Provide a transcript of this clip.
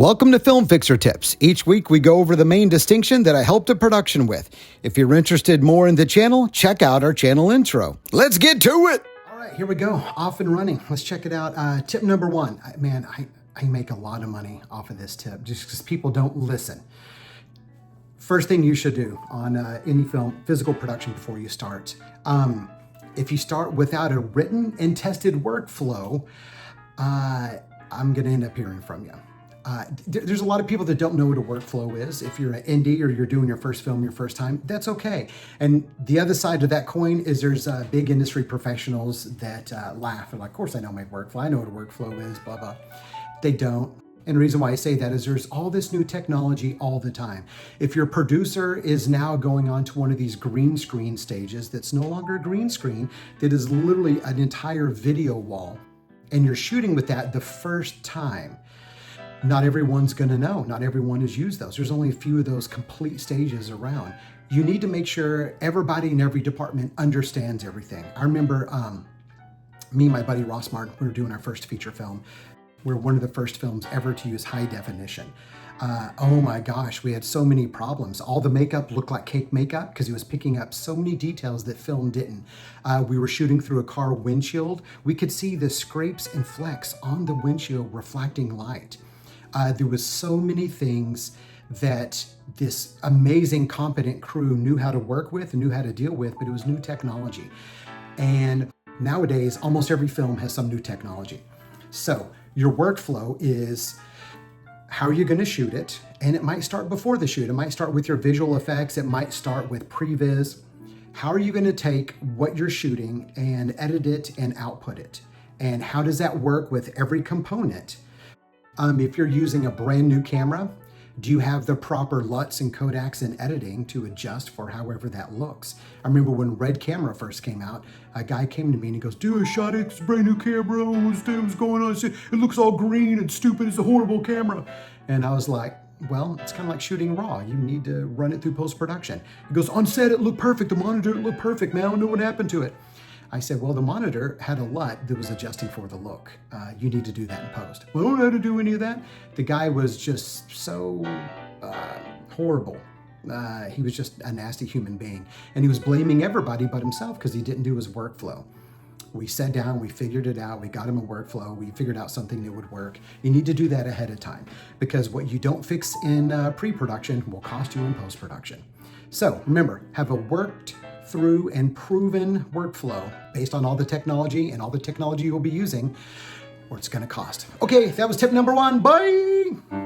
Welcome to Film Fixer Tips. Each week we go over the main distinction that I help the production with. If you're interested more in the channel, check out our channel intro. Let's get to it. All right, here we go. Off and running. Let's check it out. Tip number one. Man, I make a lot of money off of this tip just because people don't listen. First thing you should do on any film, physical production before you start. If you start without a written and tested workflow, I'm going to end up hearing from you. There's a lot of people that don't know what a workflow is. If you're an indie or you're doing your first film your first time, that's okay. And the other side of that coin is there's big industry professionals that laugh. They're like, of course I know my workflow. I know what a workflow is, blah, blah. They don't. And the reason why I say that is there's all this new technology all the time. If your producer is now going on to one of these green screen stages that's no longer a green screen, that is literally an entire video wall, and you're shooting with that the first time, not everyone's gonna know. Not everyone has used those. There's only a few of those complete stages around. You need to make sure everybody in every department understands everything. I remember me and my buddy Ross Martin, we were doing our first feature film. We're one of the first films ever to use high definition. Oh my gosh, we had so many problems. All the makeup looked like cake makeup because he was picking up so many details that film didn't. We were shooting through a car windshield. We could see the scrapes and flecks on the windshield reflecting light. There was so many things that this amazing, competent crew knew how to work with and knew how to deal with, but it was new technology. And nowadays, almost every film has some new technology. So your workflow is how are you going to shoot it? And it might start before the shoot. It might start with your visual effects. It might start with previs. How are you going to take what you're shooting and edit it and output it? And how does that work with every component? If you're using a brand new camera, do you have the proper LUTs and Kodaks and editing to adjust for however that looks? I remember when Red Camera first came out, a guy came to me and he goes, dude, I shot it, it's a brand new camera, what's going on? It looks all green and stupid, it's a horrible camera. And I was like, well, it's kind of like shooting raw. You need to run it through post-production. He goes, on set it looked perfect, the monitor it looked perfect, man, I don't know what happened to it. I said, well, the monitor had a LUT that was adjusting for the look. You need to do that in post. Well, I don't know how to do any of that. The guy was just so horrible. He was just a nasty human being. And he was blaming everybody but himself because he didn't do his workflow. We sat down, we figured it out, we got him a workflow, we figured out something that would work. You need to do that ahead of time because what you don't fix in pre-production will cost you in post-production. So remember, have a worked through and proven workflow based on all the technology and all the technology you'll be using, or it's gonna cost. Okay, that was tip number one. Bye!